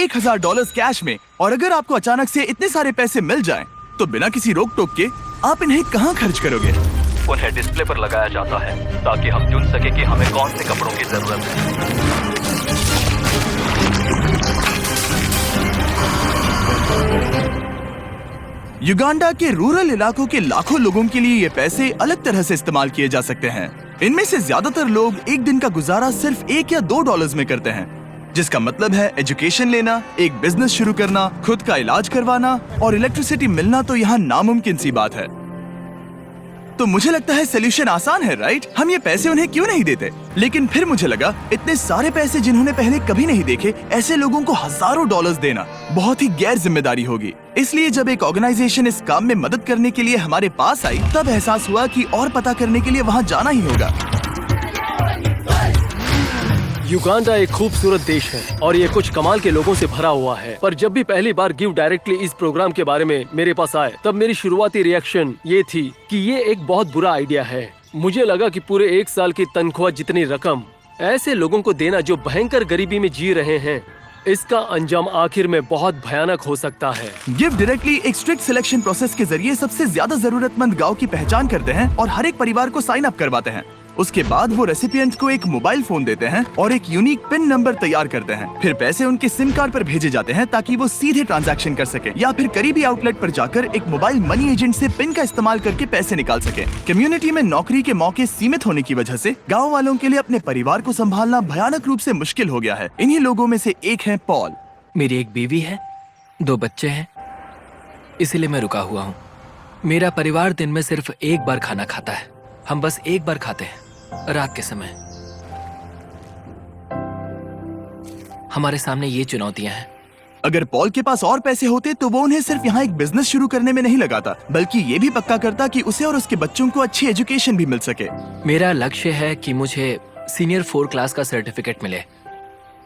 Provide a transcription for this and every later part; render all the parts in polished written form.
$1000 cash में, और अगर आपको अचानक से इतने सारे पैसे मिल जाएं, तो बिना किसी रोक टोक के आप इन्हें कहाँ खर्च करोगे? उन्हें डिस्प्ले पर लगाया जाता है ताकि हम चुन सके कि हमें कौन से कपड़ों की जरूरत है। युगांडा के रूरल इलाकों के लाखों लोगों के लिए ये पैसे अलग तरह से इस्तेमाल किए जा सकते हैं। इनमें से ज्यादातर लोग एक दिन का गुजारा सिर्फ $1 या $2 में करते हैं, जिसका मतलब है एजुकेशन लेना, एक बिजनेस शुरू करना, खुद का इलाज करवाना और इलेक्ट्रिसिटी मिलना तो यहाँ नामुमकिन सी बात है। तो मुझे लगता है सोल्यूशन आसान है, राइट? हम ये पैसे उन्हें क्यों नहीं देते? लेकिन फिर मुझे लगा इतने सारे पैसे जिन्होंने पहले कभी नहीं देखे, ऐसे लोगों को हजारों डॉलर्स देना बहुत ही गैर जिम्मेदारी होगी। इसलिए जब एक ऑर्गेनाइजेशन इस काम में मदद करने के लिए हमारे पास आई, तब एहसास हुआ कि और पता करने के लिए वहाँ जाना ही होगा। युगांडा एक खूबसूरत देश है और ये कुछ कमाल के लोगों से भरा हुआ है। पर जब भी पहली बार गिव डायरेक्टली इस प्रोग्राम के बारे में मेरे पास आए, तब मेरी शुरुआती रिएक्शन ये थी कि ये एक बहुत बुरा आइडिया है। मुझे लगा कि पूरे 1 साल की तनख्वाह जितनी रकम ऐसे लोगों को देना जो भयंकर गरीबी में जी रहे हैं, इसका अंजाम आखिर में बहुत भयानक हो सकता है। गिव डायरेक्टली एक स्ट्रिक्ट सिलेक्शन प्रोसेस के जरिए सबसे ज्यादा जरूरतमंद गांव की पहचान करते हैं और हर एक परिवार को साइन अप करवाते हैं। उसके बाद वो रेसिपिएंट को एक मोबाइल फोन देते हैं और एक यूनिक पिन नंबर तैयार करते हैं। फिर पैसे उनके सिम कार्ड पर भेजे जाते हैं ताकि वो सीधे ट्रांजैक्शन कर सके, या फिर करीबी आउटलेट पर जाकर एक मोबाइल मनी एजेंट से पिन का इस्तेमाल करके पैसे निकाल सके। कम्युनिटी में नौकरी के मौके सीमित होने की वजह से गाँव वालों के लिए अपने परिवार को संभालना भयानक रूप से मुश्किल हो गया है। इन्हीं लोगों में से एक है पॉल। मेरी एक बीवी है, 2 बच्चे हैं, इसीलिए मैं रुका हुआ हूँ। मेरा परिवार दिन में सिर्फ एक बार खाना खाता है। हम बस एक बार खाते हैं, रात के समय। हमारे सामने ये चुनौतियां हैं। अगर पॉल के पास और पैसे होते तो वो उन्हें सिर्फ यहाँ एक बिजनेस शुरू करने में नहीं लगाता, बल्कि ये भी पक्का करता कि उसे और उसके बच्चों को अच्छी एजुकेशन भी मिल सके। मेरा लक्ष्य है कि मुझे सीनियर 4 क्लास का सर्टिफिकेट मिले।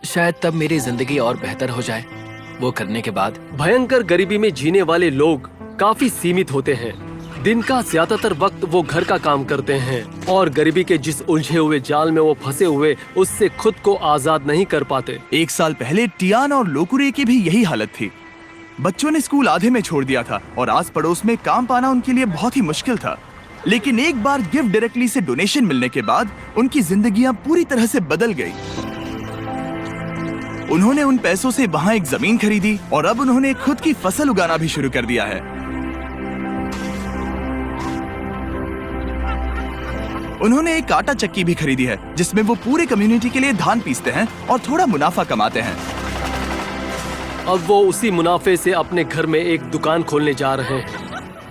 शायद तब मेरी जिंदगी और बेहतर हो जाए। वो करने के बाद भयंकर गरीबी में जीने वाले लोग काफी सीमित होते हैं। दिन का ज्यादातर वक्त वो घर का काम करते हैं और गरीबी के जिस उलझे हुए जाल में वो फंसे हुए, उससे खुद को आजाद नहीं कर पाते। 1 साल पहले टियान और लोकुरे की भी यही हालत थी। बच्चों ने स्कूल आधे में छोड़ दिया था और आस पड़ोस में काम पाना उनके लिए बहुत ही मुश्किल था। लेकिन एक बार गिव डायरेक्टली से डोनेशन मिलने के बाद उनकी जिंदगियां पूरी तरह से बदल गई। उन्होंने उन पैसों से वहां एक जमीन खरीदी और अब उन्होंने खुद की फसल उगाना भी शुरू कर दिया है। उन्होंने एक आटा चक्की भी खरीदी है जिसमें वो पूरे कम्युनिटी के लिए धान पीसते हैं और थोड़ा मुनाफा कमाते हैं। अब वो उसी मुनाफे से अपने घर में एक दुकान खोलने जा रहे हैं।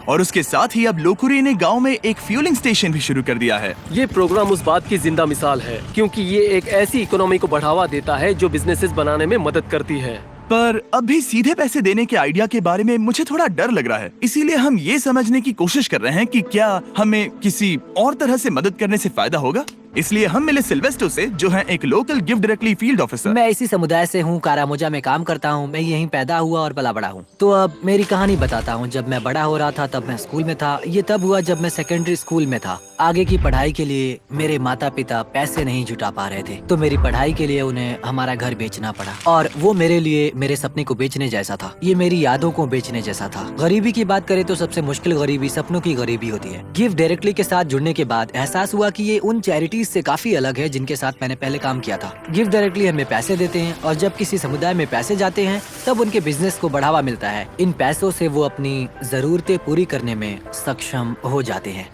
और उसके साथ ही अब लोकुरे ने गांव में एक फ्यूलिंग स्टेशन भी शुरू कर दिया है। ये प्रोग्राम उस बात की जिंदा मिसाल है, क्योंकि ये एक ऐसी इकोनॉमी को बढ़ावा देता है जो बिजनेसेस बनाने में मदद करती है। पर अब भी सीधे पैसे देने के आइडिया के बारे में मुझे थोड़ा डर लग रहा है। इसीलिए हम ये समझने की कोशिश कर रहे हैं कि क्या हमें किसी और तरह से मदद करने से फायदा होगा। इसलिए हम मिले सिल्वेस्टो से, जो है एक local give directly field officer. मैं इसी समुदाय से हूँ, कारामोजा में काम करता हूँ। मैं यहीं पैदा हुआ और पला बड़ा हूँ। तो अब मेरी कहानी बताता हूँ। जब मैं बड़ा हो रहा था तब मैं स्कूल में था। ये तब हुआ जब मैं सेकेंडरी स्कूल में था। आगे की पढ़ाई के लिए मेरे माता पिता पैसे नहीं जुटा पा रहे थे, तो मेरी पढ़ाई के लिए उन्हें हमारा घर बेचना पड़ा। और वो मेरे लिए मेरे सपने को बेचने जैसा था। ये मेरी यादों को बेचने जैसा था। गरीबी की बात करें तो सबसे मुश्किल गरीबी सपनों की गरीबी होती है। गिव डायरेक्टली के साथ जुड़ने के बाद एहसास हुआ कि ये उन चैरिटीज से काफी अलग है जिनके साथ मैंने पहले काम किया था। गिव डायरेक्टली हमें पैसे देते हैं और जब किसी समुदाय में पैसे जाते हैं तब उनके बिजनेस को बढ़ावा मिलता है। इन पैसों से वो अपनी जरूरतें पूरी करने में सक्षम हो जाते हैं।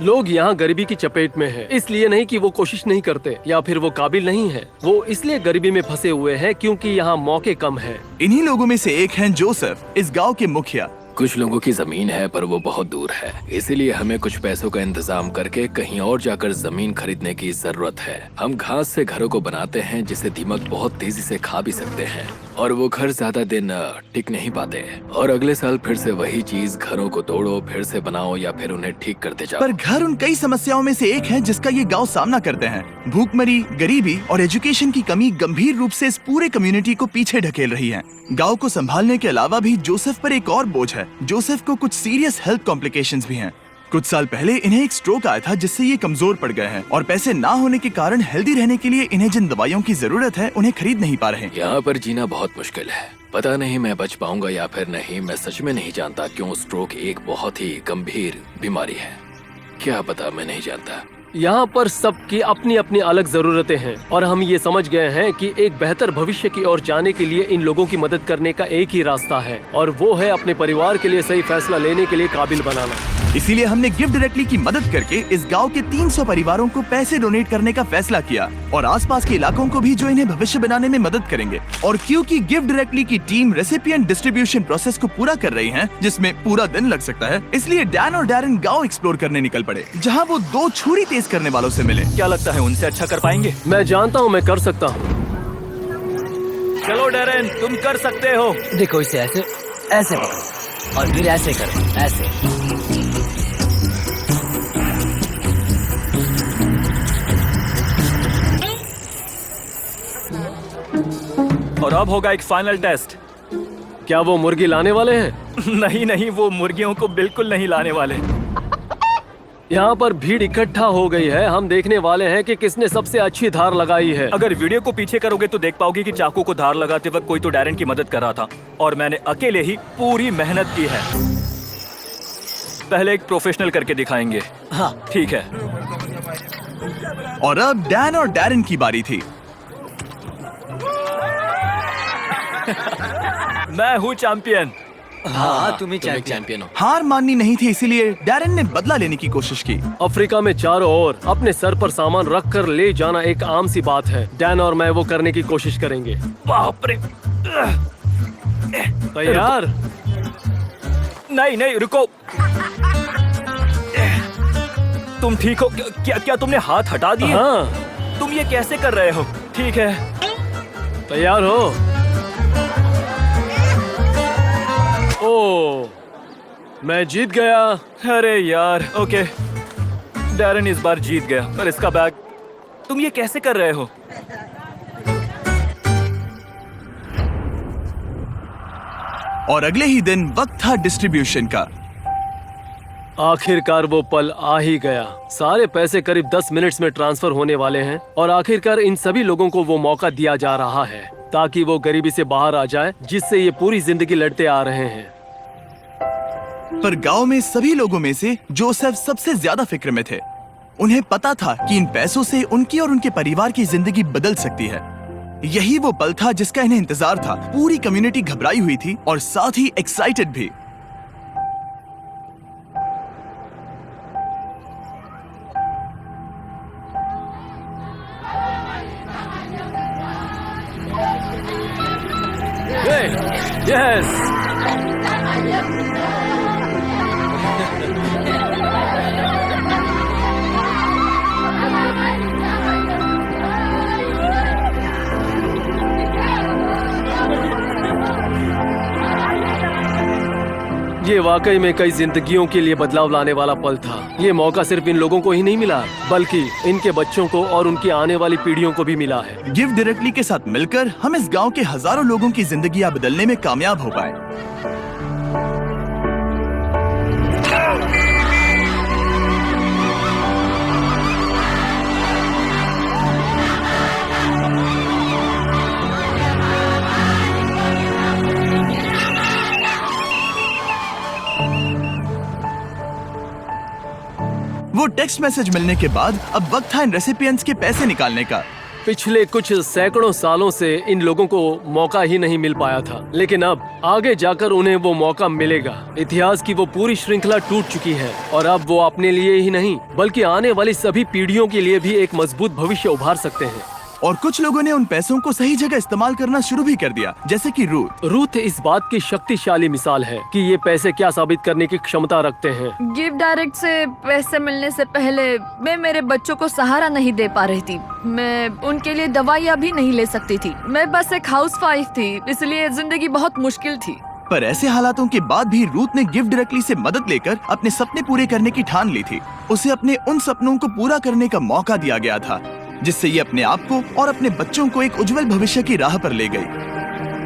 लोग यहाँ गरीबी की चपेट में हैं, इसलिए नहीं कि वो कोशिश नहीं करते या फिर वो काबिल नहीं है। वो इसलिए गरीबी में फंसे हुए हैं क्योंकि यहाँ मौके कम है। इन्हीं लोगों में से एक हैं जोसेफ, इस गांव के मुखिया। कुछ लोगों की जमीन है पर वो बहुत दूर है, इसीलिए हमें कुछ पैसों का इंतजाम करके कहीं और जाकर जमीन खरीदने की जरूरत है। हम घास से घरों को बनाते हैं जिसे दीमक बहुत तेजी से खा भी सकते हैं और वो घर ज्यादा दिन टिक नहीं पाते। और अगले साल फिर से वही चीज, घरों को तोड़ो, फिर से बनाओ या फिर उन्हें ठीक करते जाओ। पर घर उन कई समस्याओं में से एक है जिसका ये गांव सामना करते हैं। भूखमरी, गरीबी और एजुकेशन की कमी गंभीर रूप से इस पूरे कम्युनिटी को पीछे ढकेल रही है। गांव को संभालने के अलावा भी जोसेफ पर एक और बोझ है। जोसेफ को कुछ सीरियस हेल्थ कॉम्प्लिकेशंस भी हैं। कुछ साल पहले इन्हें एक स्ट्रोक आया था जिससे ये कमजोर पड़ गए हैं और पैसे ना होने के कारण हेल्दी रहने के लिए इन्हें जिन दवाइयों की जरूरत है उन्हें खरीद नहीं पा रहे। यहाँ पर जीना बहुत मुश्किल है। पता नहीं मैं बच पाऊंगा या फिर नहीं। मैं सच में नहीं जानता क्यों स्ट्रोक एक बहुत ही गंभीर बीमारी है। क्या पता, मैं नहीं जानता। यहाँ पर सबकी अपनी अपनी अलग जरूरतें हैं और हम ये समझ गए हैं कि एक बेहतर भविष्य की ओर जाने के लिए इन लोगों की मदद करने का एक ही रास्ता है और वो है अपने परिवार के लिए सही फैसला लेने के लिए काबिल बनाना। इसीलिए हमने गिफ्ट डायरेक्टली की मदद करके इस गांव के 300 परिवारों को पैसे डोनेट करने का फैसला किया और आसपास के इलाकों को भी जो इन्हें भविष्य बनाने में मदद करेंगे। और क्योंकि गिफ्ट डायरेक्टली की टीम रेसिपिएंट डिस्ट्रीब्यूशन प्रोसेस को पूरा कर रही है जिसमें पूरा दिन लग सकता है, इसलिए डैन और डैरेन गाँव एक्सप्लोर करने निकल पड़े जहाँ वो 2 छुरी तेज करने वालों से मिले। क्या लगता है उनसे अच्छा कर पाएंगे? मैं जानता हूँ मैं कर सकता हूँ। चलो डैरेन, तुम कर सकते हो। देखो इसे ऐसे ऐसे पकड़ो और फिर ऐसे करो, ऐसे। और अब होगा एक फाइनल टेस्ट। क्या वो मुर्गी लाने वाले हैं? नहीं नहीं, वो मुर्गियों को बिल्कुल नहीं लाने वाले। यहाँ पर भीड़ इकट्ठा हो गई है। हम देखने वाले हैं कि किसने सबसे अच्छी धार लगाई है। अगर वीडियो को पीछे करोगे तो देख पाओगे कि चाकू को धार लगाते वक्त कोई तो डैरेन की मदद कर रहा था और मैंने अकेले ही पूरी मेहनत की है। पहले एक प्रोफेशनल करके दिखाएंगे। हाँ ठीक है। और अब डैन और डैरेन की बारी थी। मैं हूँ चैंपियन। हाँ, तुम ही तुम एक चैंपियन। चैंपियन हो। हार माननी नहीं थी, इसीलिए डैरेन ने बदला लेने की कोशिश की। अफ्रीका में चारों ओर अपने सर पर सामान रख कर ले जाना एक आम सी बात है। डैन और मैं वो करने की कोशिश करेंगे। बाप रे। तैयार? नहीं नहीं, रुको। तुम ठीक हो? क्या तुमने हाथ हटा दिए? हाँ। तुम ये कैसे कर रहे हो? ठीक है। तैयार हो? ओ, मैं जीत गया। अरे यार, ओके। डैरेन इस बार जीत गया और इसका बैग। तुम ये कैसे कर रहे हो? और अगले ही दिन वक्त था डिस्ट्रीब्यूशन का। आखिरकार वो पल आ ही गया। सारे पैसे करीब 10 मिनट्स में ट्रांसफर होने वाले हैं और आखिरकार इन सभी लोगों को वो मौका दिया जा रहा है ताकि वो गरीबी से बाहर आ जाए जिससे ये पूरी जिंदगी लड़ते आ रहे हैं। पर गांव में सभी लोगों में से जोसेफ सबसे ज्यादा फिक्र में थे। उन्हें पता था कि इन पैसों से उनकी और उनके परिवार की जिंदगी बदल सकती है। यही वो पल था जिसका इन्हें इंतजार था। पूरी कम्युनिटी घबराई हुई थी और साथ ही एक्साइटेड भी। यस। ये वाकई में कई जिंदगियों के लिए बदलाव लाने वाला पल था। ये मौका सिर्फ इन लोगों को ही नहीं मिला बल्कि इनके बच्चों को और उनकी आने वाली पीढ़ियों को भी मिला है। गिफ्ट डायरेक्टली के साथ मिलकर हम इस गांव के हजारों लोगों की जिंदगियां बदलने में कामयाब हो पाए। वो टेक्स्ट मैसेज मिलने के बाद अब वक्त था इन रेसिपिएंट्स के पैसे निकालने का। पिछले कुछ सैकड़ों सालों से इन लोगों को मौका ही नहीं मिल पाया था, लेकिन अब आगे जाकर उन्हें वो मौका मिलेगा। इतिहास की वो पूरी श्रृंखला टूट चुकी है और अब वो अपने लिए ही नहीं बल्कि आने वाली सभी पीढ़ियों के लिए भी एक मजबूत भविष्य उभार सकते हैं। और कुछ लोगों ने उन पैसों को सही जगह इस्तेमाल करना शुरू भी कर दिया, जैसे कि रूथ इस बात की शक्तिशाली मिसाल है कि ये पैसे क्या साबित करने की क्षमता रखते हैं। गिफ्ट डायरेक्ट से पैसे मिलने से पहले मैं मेरे बच्चों को सहारा नहीं दे पा रही थी। मैं उनके लिए दवाइयाँ भी नहीं ले सकती थी। मैं बस एक हाउसवाइफ थी, इसलिए जिंदगी बहुत मुश्किल थी। पर ऐसे हालातों के बाद भी रूथ ने गिफ्ट डायरेक्टली से मदद लेकर अपने सपने पूरे करने की ठान ली थी। उसे अपने उन सपनों को पूरा करने का मौका दिया गया था जिससे ये अपने आप को और अपने बच्चों को एक उज्जवल भविष्य की राह पर ले गई।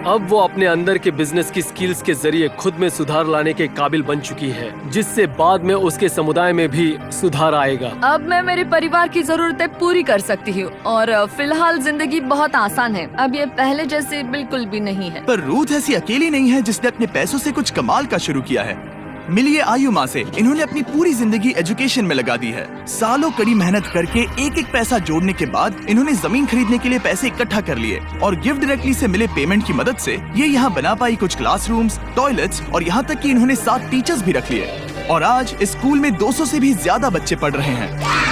अब वो अपने अंदर के बिजनेस की स्किल्स के जरिए खुद में सुधार लाने के काबिल बन चुकी है, जिससे बाद में उसके समुदाय में भी सुधार आएगा। अब मैं मेरे परिवार की जरूरतें पूरी कर सकती हूँ और फिलहाल जिंदगी बहुत आसान है। अब ये पहले जैसे बिल्कुल भी नहीं है। पर रूथ ऐसी अकेली नहीं है जिसने अपने पैसों से कुछ कमाल का शुरू किया है। मिलिए आयु माँ से। इन्होंने अपनी पूरी जिंदगी एजुकेशन में लगा दी है। सालों कड़ी मेहनत करके एक एक पैसा जोड़ने के बाद इन्होंने जमीन खरीदने के लिए पैसे इकट्ठा कर लिए और गिफ्ट डायरेक्टली से मिले पेमेंट की मदद से ये यहाँ बना पाई कुछ क्लासरूम्स, टॉयलेट्स और यहाँ तक कि इन्होंने 7 टीचर्स भी रख लिए और आज इस स्कूल में 200 से भी ज्यादा बच्चे पढ़ रहे हैं।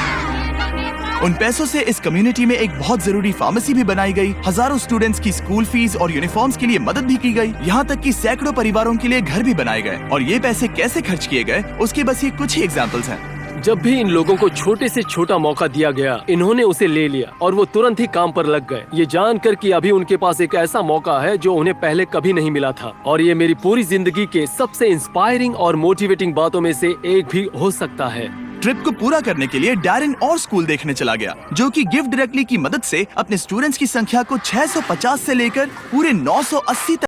उन पैसों से इस कम्युनिटी में एक बहुत जरूरी फार्मेसी भी बनाई गई, हजारों स्टूडेंट्स की स्कूल फीस और यूनिफॉर्म्स के लिए मदद भी की गई, यहाँ तक कि सैकड़ों परिवारों के लिए घर भी बनाए गए। और ये पैसे कैसे खर्च किए गए उसके बस ये कुछ ही एग्जाम्पल्स हैं। जब भी इन लोगों को छोटे से छोटा मौका दिया गया, इन्होंने उसे ले लिया और वो तुरंत ही काम पर लग गए, ये जानकर कि अभी उनके पास एक ऐसा मौका है जो उन्हें पहले कभी नहीं मिला था। और ये मेरी पूरी जिंदगी के सबसे इंस्पायरिंग और मोटिवेटिंग बातों में से एक भी हो सकता है। ट्रिप को पूरा करने के लिए डैरेन और स्कूल देखने चला गया, जो कि गिफ्ट डायरेक्टली की मदद से अपने स्टूडेंट्स की संख्या को 650 से लेकर पूरे 980 तक